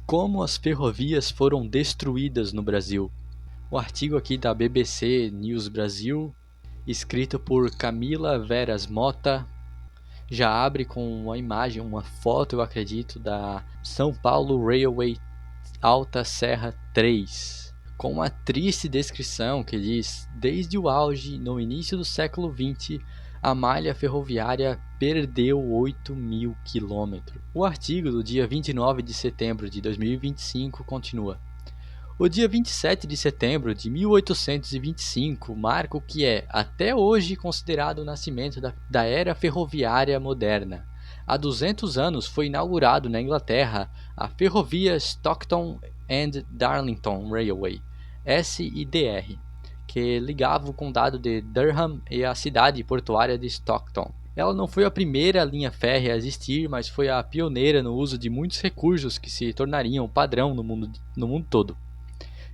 Como as ferrovias foram destruídas no Brasil. O artigo aqui da BBC News Brasil, escrito por Camila Veras Mota, já abre com uma imagem, uma foto, eu acredito, da São Paulo Railway Alta Serra 3, com uma triste descrição que diz: desde o auge, no início do século XX, a malha ferroviária perdeu 8.000 quilômetros. O artigo do dia 29 de setembro de 2025 continua: o dia 27 de setembro de 1825 marca o que é, até hoje, considerado o nascimento da era ferroviária moderna. Há 200 anos foi inaugurado na Inglaterra a Ferrovia Stockton and Darlington Railway, SIDR, que ligava o condado de Durham e a cidade portuária de Stockton. Ela não foi a primeira linha férrea a existir, mas foi a pioneira no uso de muitos recursos que se tornariam padrão no mundo todo.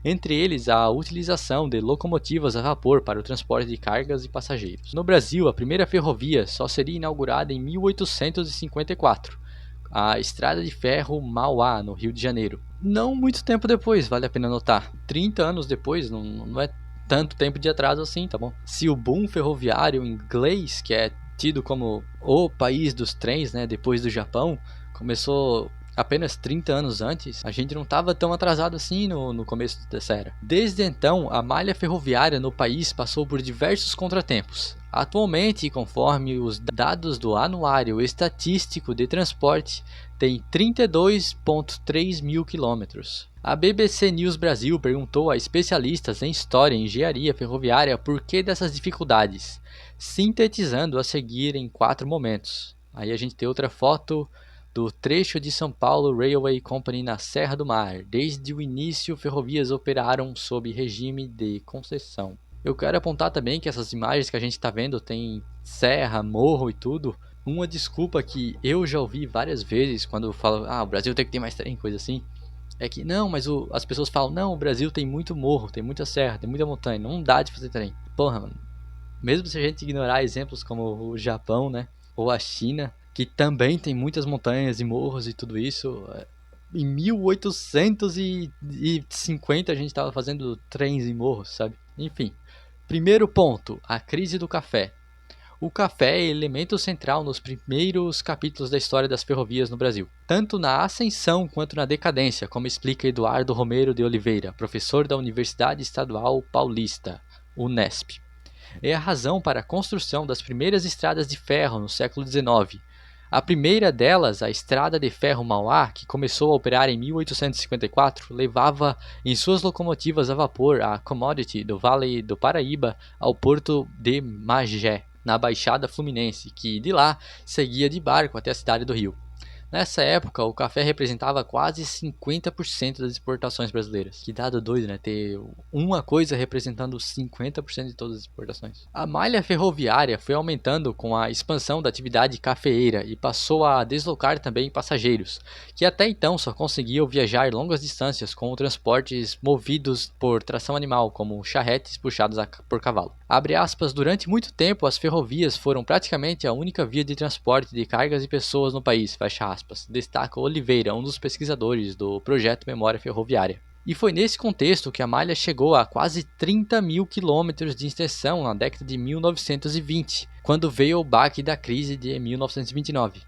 Entre eles, a utilização de locomotivas a vapor para o transporte de cargas e passageiros. No Brasil, a primeira ferrovia só seria inaugurada em 1854, a Estrada de Ferro Mauá, no Rio de Janeiro. Não muito tempo depois, vale a pena notar. 30 anos depois, não é tanto tempo de atraso assim, tá bom? Se o boom ferroviário inglês, que é tido como o país dos trens, né, depois do Japão, começou apenas 30 anos antes, a gente não estava tão atrasado assim no começo dessa era. Desde então, a malha ferroviária no país passou por diversos contratempos. Atualmente, conforme os dados do Anuário Estatístico de Transporte, tem 32,3 mil quilômetros. A BBC News Brasil perguntou a especialistas em História e Engenharia Ferroviária por que dessas dificuldades, sintetizando a seguir em 4 momentos. Aí a gente tem outra foto do trecho de São Paulo Railway Company na Serra do Mar. Desde o início, ferrovias operaram sob regime de concessão. Eu quero apontar também que essas imagens que a gente está vendo tem serra, morro e tudo. Uma desculpa que eu já ouvi várias vezes quando eu falo, o Brasil tem que ter mais trem, coisa assim, é que não, mas as pessoas falam, não, o Brasil tem muito morro, tem muita serra, tem muita montanha, não dá de fazer trem. Porra, mano, mesmo se a gente ignorar exemplos como o Japão, né, ou a China, que também tem muitas montanhas e morros e tudo isso, em 1850 a gente estava fazendo trens em morros, sabe? Enfim, primeiro ponto, a crise do café. O café é elemento central nos primeiros capítulos da história das ferrovias no Brasil, tanto na ascensão quanto na decadência, como explica Eduardo Romero de Oliveira, professor da Universidade Estadual Paulista, Unesp. É a razão para a construção das primeiras estradas de ferro no século XIX. A primeira delas, a Estrada de Ferro Mauá, que começou a operar em 1854, levava em suas locomotivas a vapor a commodity do Vale do Paraíba ao porto de Magé, na Baixada Fluminense, que de lá seguia de barco até a cidade do Rio. Nessa época, o café representava quase 50% das exportações brasileiras. Que dado doido, né? Ter uma coisa representando 50% de todas as exportações. A malha ferroviária foi aumentando com a expansão da atividade cafeeira e passou a deslocar também passageiros, que até então só conseguiam viajar longas distâncias com transportes movidos por tração animal, como charretes puxados por cavalo. Abre aspas, durante muito tempo as ferrovias foram praticamente a única via de transporte de cargas e pessoas no país, fecha aspas, destaca Oliveira, um dos pesquisadores do projeto Memória Ferroviária. E foi nesse contexto que a malha chegou a quase 30 mil quilômetros de extensão na década de 1920, quando veio o baque da crise de 1929.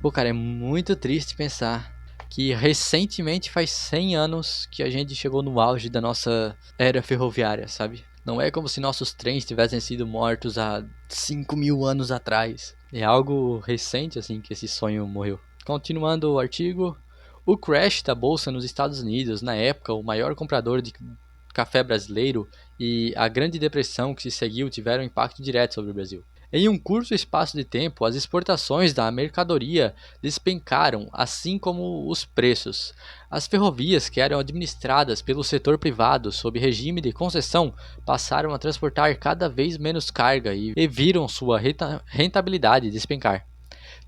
Pô, cara, é muito triste pensar que recentemente faz 100 anos que a gente chegou no auge da nossa era ferroviária, sabe? Não é como se nossos trens tivessem sido mortos há 5.000 anos atrás. É algo recente assim que esse sonho morreu. Continuando o artigo, o crash da bolsa nos Estados Unidos, na época o maior comprador de café brasileiro, e a Grande Depressão que se seguiu tiveram impacto direto sobre o Brasil. Em um curto espaço de tempo, as exportações da mercadoria despencaram, assim como os preços. As ferrovias, que eram administradas pelo setor privado sob regime de concessão, passaram a transportar cada vez menos carga e viram sua rentabilidade despencar.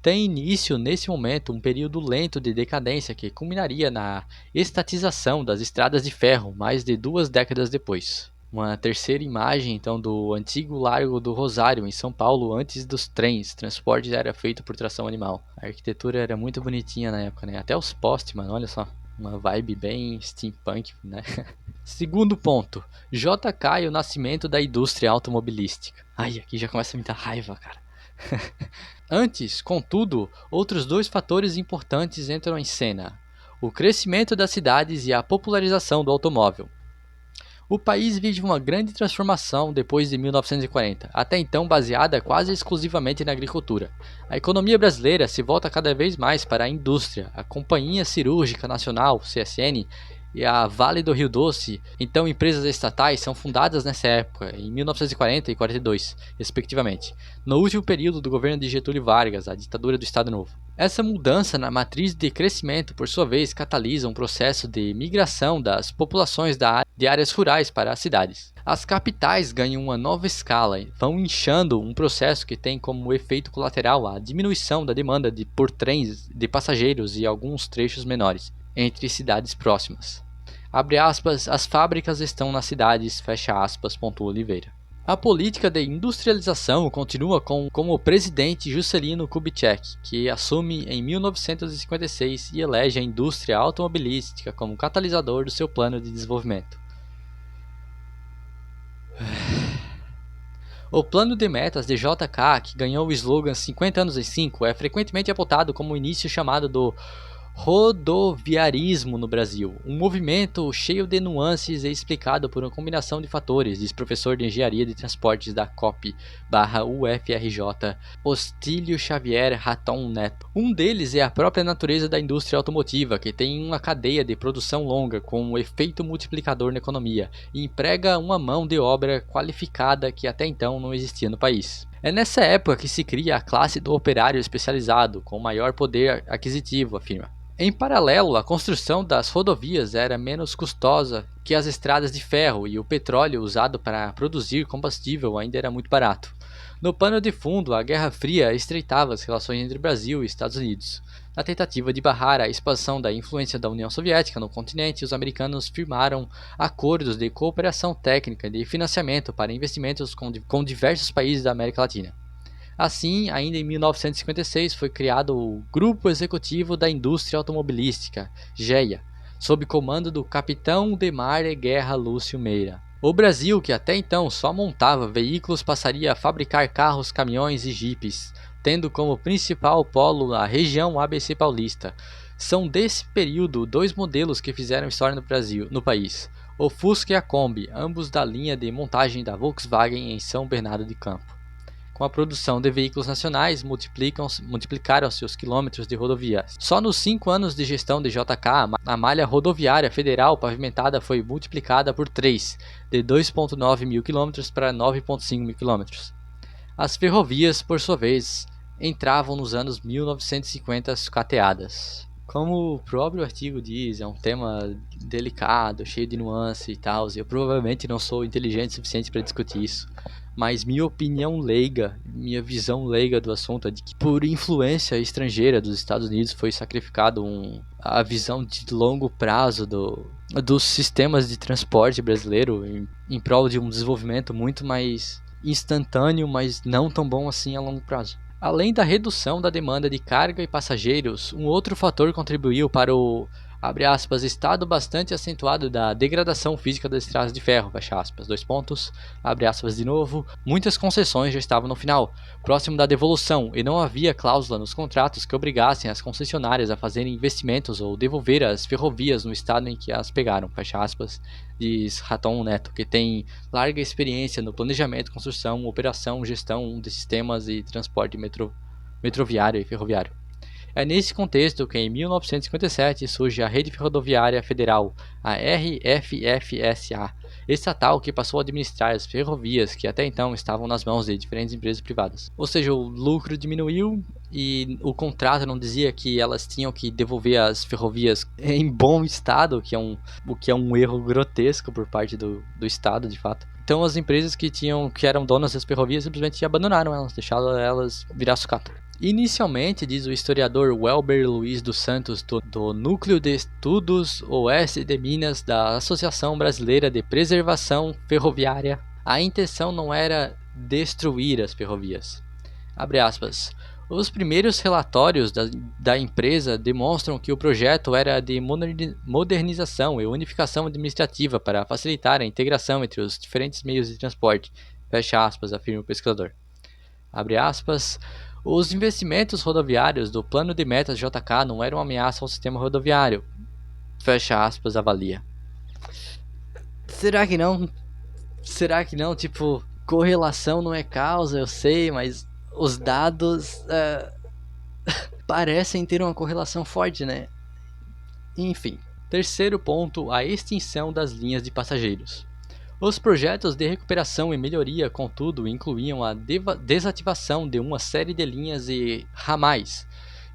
Tem início nesse momento um período lento de decadência que culminaria na estatização das estradas de ferro mais de 2 décadas depois. Uma terceira imagem então do antigo Largo do Rosário em São Paulo antes dos trens, transporte era feito por tração animal. A arquitetura era muito bonitinha na época, né? Até os postes, mano, olha só. uma vibe bem steampunk, né? Segundo ponto, JK e o nascimento da indústria automobilística. Ai, aqui já começa a me dar raiva, cara. Antes, contudo, outros dois fatores importantes entram em cena: o crescimento das cidades e a popularização do automóvel. O país vive uma grande transformação depois de 1940, até então baseada quase exclusivamente na agricultura. A economia brasileira se volta cada vez mais para a indústria. A Companhia Cirúrgica Nacional, CSN, e a Vale do Rio Doce, então empresas estatais, são fundadas nessa época, em 1940 e 42, respectivamente, no último período do governo de Getúlio Vargas, a ditadura do Estado Novo. Essa mudança na matriz de crescimento, por sua vez, catalisa um processo de migração das populações de áreas rurais para as cidades. As capitais ganham uma nova escala, vão inchando um processo que tem como efeito colateral a diminuição da demanda por trens de passageiros e alguns trechos menores entre cidades próximas. Abre aspas, as fábricas estão nas cidades, fecha aspas, pontua Oliveira. A política de industrialização continua com o presidente Juscelino Kubitschek, que assume em 1956 e elege a indústria automobilística como catalisador do seu plano de desenvolvimento. O plano de metas de JK, que ganhou o slogan 50 anos em 5, é frequentemente apontado como o início chamado do rodoviarismo no Brasil, um movimento cheio de nuances e explicado por uma combinação de fatores, diz professor de Engenharia de Transportes da COP/UFRJ, Ostílio Xavier Raton Neto. Um deles é a própria natureza da indústria automotiva, que tem uma cadeia de produção longa com um efeito multiplicador na economia e emprega uma mão de obra qualificada que até então não existia no país. É nessa época que se cria a classe do operário especializado, com maior poder aquisitivo, afirma. Em paralelo, a construção das rodovias era menos custosa que as estradas de ferro e o petróleo usado para produzir combustível ainda era muito barato. No pano de fundo, a Guerra Fria estreitava as relações entre Brasil e Estados Unidos. Na tentativa de barrar a expansão da influência da União Soviética no continente, os americanos firmaram acordos de cooperação técnica e de financiamento para investimentos com diversos países da América Latina. Assim, ainda em 1956 foi criado o Grupo Executivo da Indústria Automobilística, GEA, sob comando do capitão de mar e guerra Lúcio Meira. O Brasil, que até então só montava veículos, passaria a fabricar carros, caminhões e jipes, tendo como principal polo a região ABC paulista. São desse período dois modelos que fizeram história no país, o Fusca e a Kombi, ambos da linha de montagem da Volkswagen em São Bernardo de Campo. Com a produção de veículos nacionais, multiplicaram-se os quilômetros de rodovias. Só nos 5 anos de gestão de JK, a malha rodoviária federal pavimentada foi multiplicada por 3, de 2,9 mil quilômetros para 9,5 mil quilômetros. As ferrovias, por sua vez, entravam nos anos 1950 sucateadas. Como o próprio artigo diz, é um tema delicado, cheio de nuance e tal, e eu provavelmente não sou inteligente o suficiente para discutir isso. Mas minha opinião leiga, minha visão leiga do assunto é de que por influência estrangeira dos Estados Unidos foi sacrificado a visão de longo prazo dos sistemas de transporte brasileiro em prol de um desenvolvimento muito mais instantâneo, mas não tão bom assim a longo prazo. Além da redução da demanda de carga e passageiros, um outro fator contribuiu para o abre aspas, estado bastante acentuado da degradação física das estradas de ferro, fecha aspas, 2 pontos, abre aspas de novo, muitas concessões já estavam no final, próximo da devolução, e não havia cláusula nos contratos que obrigassem as concessionárias a fazerem investimentos ou devolver as ferrovias no estado em que as pegaram, fecha aspas, diz Raton Neto, que tem larga experiência no planejamento, construção, operação, gestão de sistemas e transporte metroviário e ferroviário. É nesse contexto que em 1957 surge a Rede Ferroviária Federal, a RFFSA, estatal que passou a administrar as ferrovias que até então estavam nas mãos de diferentes empresas privadas. Ou seja, o lucro diminuiu e o contrato não dizia que elas tinham que devolver as ferrovias em bom estado, o que é um erro grotesco por parte do Estado, de fato. Então as empresas que eram donas das ferrovias simplesmente abandonaram elas, deixaram elas virar sucata. Inicialmente, diz o historiador Welber Luiz dos Santos, do Núcleo de Estudos Oeste de Minas da Associação Brasileira de Preservação Ferroviária, a intenção não era destruir as ferrovias. Abre aspas. Os primeiros relatórios da empresa demonstram que o projeto era de modernização e unificação administrativa para facilitar a integração entre os diferentes meios de transporte. Fecha aspas, afirma o pesquisador. Abre aspas. Os investimentos rodoviários do Plano de Metas JK não eram uma ameaça ao sistema rodoviário. Fecha aspas, avalia. Será que não? Será que não? Tipo, correlação não é causa, eu sei, mas os dados parecem ter uma correlação forte, né? Enfim. Terceiro ponto, a extinção das linhas de passageiros. Os projetos de recuperação e melhoria, contudo, incluíam a desativação de uma série de linhas e ramais,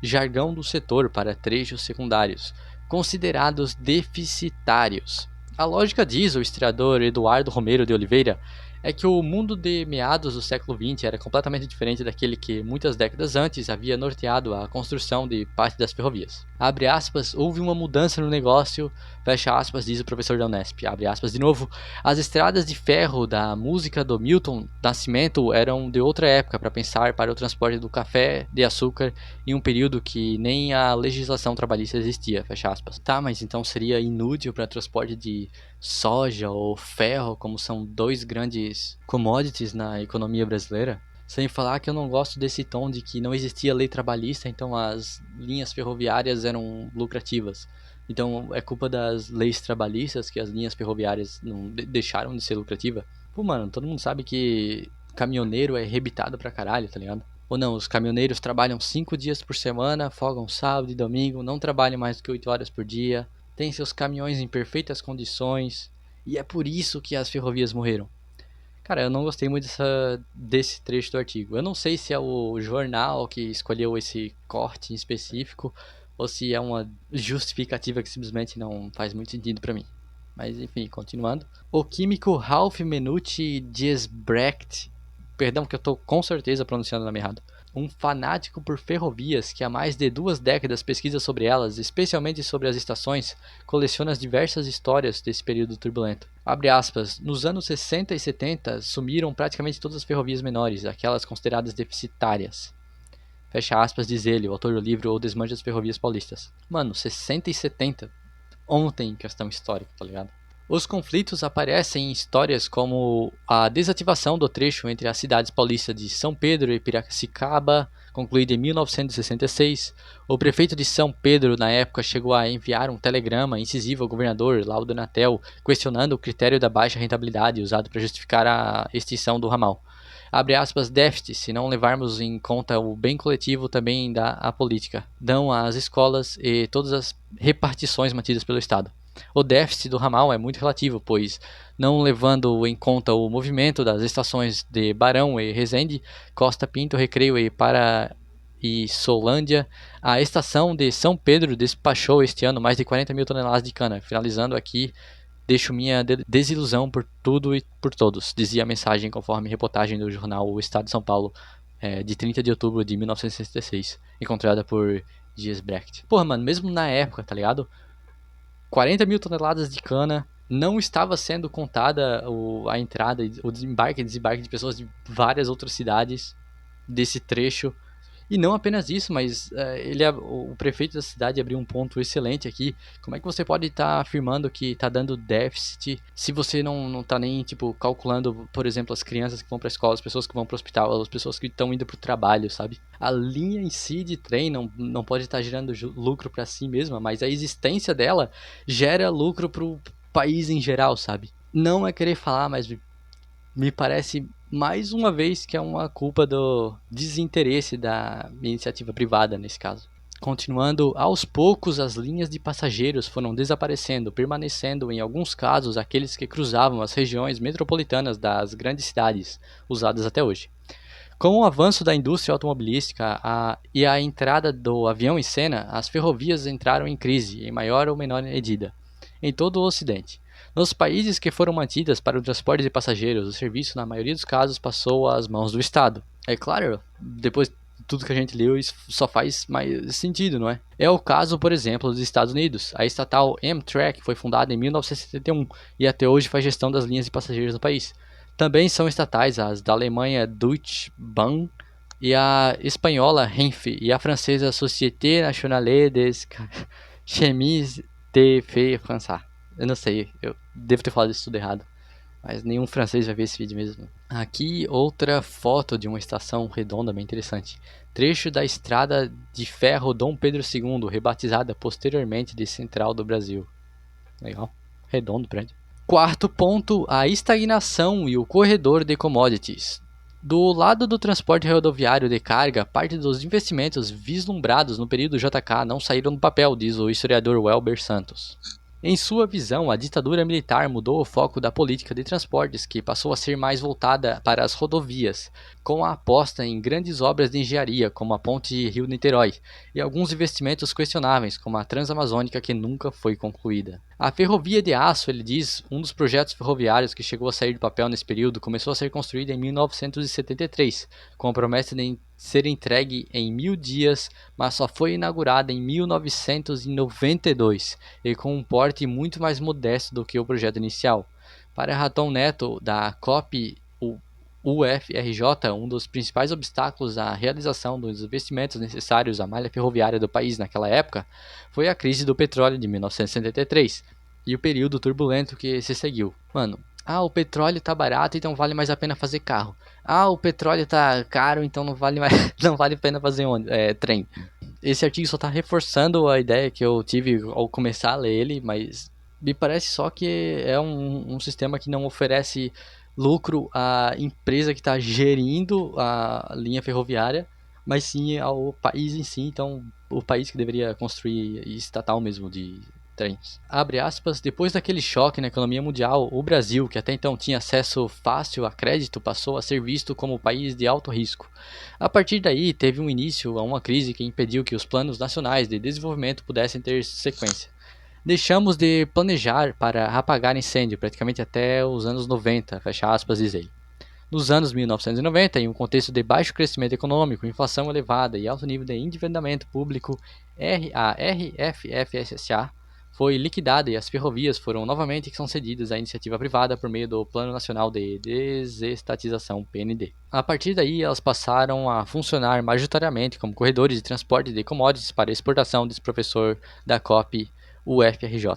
jargão do setor para trechos secundários, considerados deficitários. A lógica diz o historiador Eduardo Romero de Oliveira é que o mundo de meados do século XX era completamente diferente daquele que muitas décadas antes havia norteado a construção de parte das ferrovias. Abre aspas, houve uma mudança no negócio, fecha aspas, diz o professor da Unesp. Abre aspas de novo, as estradas de ferro da música do Milton Nascimento eram de outra época para pensar para o transporte do café de açúcar em um período que nem a legislação trabalhista existia, fecha aspas. Tá, mas então seria inútil para transporte de soja ou ferro, como são dois grandes commodities na economia brasileira? Sem falar que eu não gosto desse tom de que não existia lei trabalhista, então as linhas ferroviárias eram lucrativas. Então é culpa das leis trabalhistas que as linhas ferroviárias não deixaram de ser lucrativas. Pô, mano, todo mundo sabe que caminhoneiro é rebitado pra caralho, tá ligado? Ou não, os caminhoneiros trabalham 5 dias por semana, folgam sábado e domingo, não trabalham mais do que 8 horas por dia, têm seus caminhões em perfeitas condições, e é por isso que as ferrovias morreram. Cara, eu não gostei muito desse trecho do artigo. Eu não sei se é o jornal que escolheu esse corte em específico ou se é uma justificativa que simplesmente não faz muito sentido pra mim. Mas enfim, continuando. O químico Ralph Menucci Giesbrecht, perdão que eu tô com certeza pronunciando o nome errado, um fanático por ferrovias que há mais de 2 décadas pesquisa sobre elas, especialmente sobre as estações, coleciona diversas histórias desse período turbulento. Abre aspas, nos anos 60 e 70 sumiram praticamente todas as ferrovias menores, aquelas consideradas deficitárias. Fecha aspas, diz ele, o autor do livro O Desmanje das Ferrovias Paulistas. Mano, 60 e 70, ontem em questão histórica, tá ligado? Os conflitos aparecem em histórias como a desativação do trecho entre as cidades paulistas de São Pedro e Piracicaba, concluída em 1966. O prefeito de São Pedro, na época, chegou a enviar um telegrama incisivo ao governador Laudo Natel, questionando o critério da baixa rentabilidade usado para justificar a extinção do ramal. Abre aspas, déficit, se não levarmos em conta o bem coletivo também dá a política, dão às escolas e todas as repartições mantidas pelo Estado. O déficit do ramal é muito relativo, pois, não levando em conta o movimento das estações de Barão e Resende, Costa Pinto, Recreio e Solândia, a estação de São Pedro despachou este ano mais de 40 mil toneladas de cana. Finalizando aqui, deixo minha desilusão por tudo e por todos, dizia a mensagem conforme reportagem do jornal O Estado de São Paulo, de 30 de outubro de 1966, encontrada por Giesbrecht. Porra, mano, mesmo na época, tá ligado? 40 mil toneladas de cana, não estava sendo contada a entrada, o desembarque e desembarque de pessoas de várias outras cidades desse trecho. E não apenas isso, mas o prefeito da cidade abriu um ponto excelente aqui. Como é que você pode estar afirmando que está dando déficit se você não está nem tipo, calculando, por exemplo, as crianças que vão para a escola, as pessoas que vão para o hospital, as pessoas que estão indo para o trabalho, sabe? A linha em si de trem não pode estar gerando lucro para si mesma, mas a existência dela gera lucro para o país em geral, sabe? Não é querer falar, mas me parece mais uma vez que é uma culpa do desinteresse da iniciativa privada nesse caso. Continuando, aos poucos as linhas de passageiros foram desaparecendo, permanecendo em alguns casos aqueles que cruzavam as regiões metropolitanas das grandes cidades, usadas até hoje. Com o avanço da indústria automobilística e a entrada do avião em cena, as ferrovias entraram em crise, em maior ou menor medida, em todo o Ocidente. Nos países que foram mantidas para o transporte de passageiros, o serviço, na maioria dos casos, passou às mãos do Estado. É claro, depois de tudo que a gente leu, isso só faz mais sentido, não é? É o caso, por exemplo, dos Estados Unidos. A estatal Amtrak foi fundada em 1971 e até hoje faz gestão das linhas de passageiros no país. Também são estatais as da Alemanha Deutsche Bahn, e a espanhola Renfe e a francesa Société Nationale des Chemises de Fer Français. Eu não sei, eu devo ter falado isso tudo errado, mas nenhum francês vai ver esse vídeo mesmo. Aqui outra foto de uma estação redonda bem interessante. Trecho da estrada de ferro Dom Pedro II, rebatizada posteriormente de Central do Brasil. Legal, redondo o prédio. Quarto ponto, a estagnação e o corredor de commodities. Do lado do transporte rodoviário de carga, parte dos investimentos vislumbrados no período JK não saíram do papel, diz o historiador Welber Santos. Em sua visão, a ditadura militar mudou o foco da política de transportes, que passou a ser mais voltada para as rodovias, com a aposta em grandes obras de engenharia, como a Ponte Rio-Niterói, e alguns investimentos questionáveis, como a Transamazônica, que nunca foi concluída. A ferrovia de aço, ele diz, um dos projetos ferroviários que chegou a sair do papel nesse período, começou a ser construída em 1973, com a promessa de ser entregue em 1000 dias, mas só foi inaugurada em 1992 e com um porte muito mais modesto do que o projeto inicial. Para Raton Neto, da COP UFRJ, um dos principais obstáculos à realização dos investimentos necessários à malha ferroviária do país naquela época foi a crise do petróleo de 1973 e o período turbulento que se seguiu. Mano, o petróleo tá barato, então vale mais a pena fazer carro. O petróleo tá caro, então não vale a pena fazer trem. Esse artigo só tá reforçando a ideia que eu tive ao começar a ler ele, mas me parece só que é um sistema que não oferece lucro à empresa que está gerindo a linha ferroviária, mas sim ao país em si, então o país que deveria construir estatal mesmo de trens. Abre aspas, depois daquele choque na economia mundial, o Brasil, que até então tinha acesso fácil a crédito, passou a ser visto como um país de alto risco. A partir daí, teve um início a uma crise que impediu que os planos nacionais de desenvolvimento pudessem ter sequência. Deixamos de planejar para apagar incêndio praticamente até os anos 90, fecha aspas, diz ele. Nos anos 1990, em um contexto de baixo crescimento econômico, inflação elevada e alto nível de endividamento público, a RFFSA foi liquidada e as ferrovias foram novamente concedidas à iniciativa privada por meio do Plano Nacional de Desestatização, PND. A partir daí, elas passaram a funcionar majoritariamente como corredores de transporte de commodities para exportação, diz professor da COP UFRJ.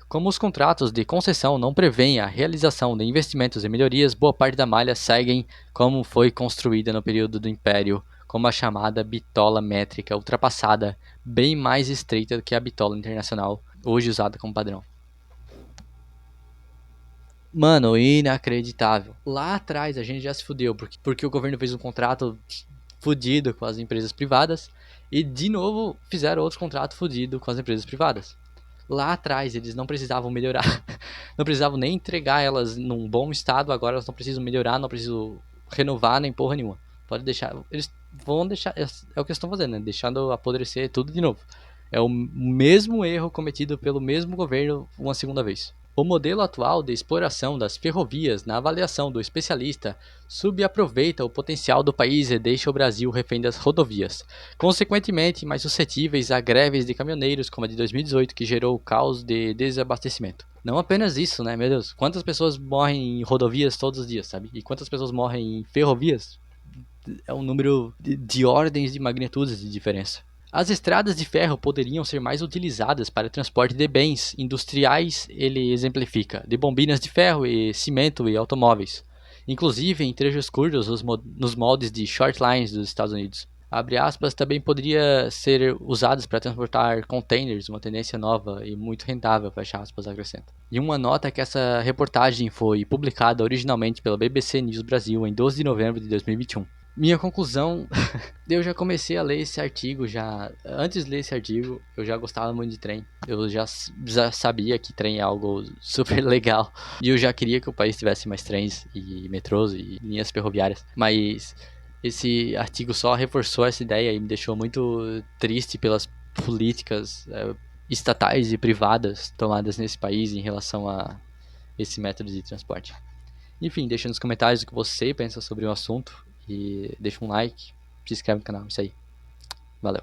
Como os contratos de concessão não prevêem a realização de investimentos e melhorias, boa parte da malha seguem como foi construída no período do Império, como a chamada bitola métrica ultrapassada, bem mais estreita do que a bitola internacional, hoje usada como padrão. Mano, inacreditável. Lá atrás a gente já se fudeu, porque o governo fez um contrato fudido com as empresas privadas e de novo fizeram outro contrato fudido com as empresas privadas. Lá atrás eles não precisavam melhorar, não precisavam nem entregar elas num bom estado, agora elas não precisam melhorar, não precisam renovar nem porra nenhuma. Pode deixar, eles vão deixar, é o que eles estão fazendo, né? Deixando apodrecer tudo de novo. É o mesmo erro cometido pelo mesmo governo uma segunda vez. O modelo atual de exploração das ferrovias, na avaliação do especialista, subaproveita o potencial do país e deixa o Brasil refém das rodovias, consequentemente mais suscetíveis a greves de caminhoneiros como a de 2018, que gerou o caos de desabastecimento. Não apenas isso, né, meu Deus, quantas pessoas morrem em rodovias todos os dias, sabe? E quantas pessoas morrem em ferrovias? É um número de ordens de magnitudes de diferença. As estradas de ferro poderiam ser mais utilizadas para transporte de bens industriais, ele exemplifica, de bobinas de ferro e cimento e automóveis, inclusive em trechos curtos nos moldes de short lines dos Estados Unidos. Abre aspas, também poderia ser usados para transportar containers, uma tendência nova e muito rentável, fecha aspas, acrescenta. E uma nota que essa reportagem foi publicada originalmente pela BBC News Brasil em 12 de novembro de 2021. Minha conclusão, eu já comecei a ler esse artigo, antes de ler esse artigo, eu já gostava muito de trem. Eu já sabia que trem é algo super legal. E eu já queria que o país tivesse mais trens e metrôs e linhas ferroviárias. Mas esse artigo só reforçou essa ideia e me deixou muito triste pelas políticas estatais e privadas tomadas nesse país em relação a esse método de transporte. Enfim, deixa nos comentários o que você pensa sobre o assunto e deixa um like, se inscreve no canal, isso aí. Valeu.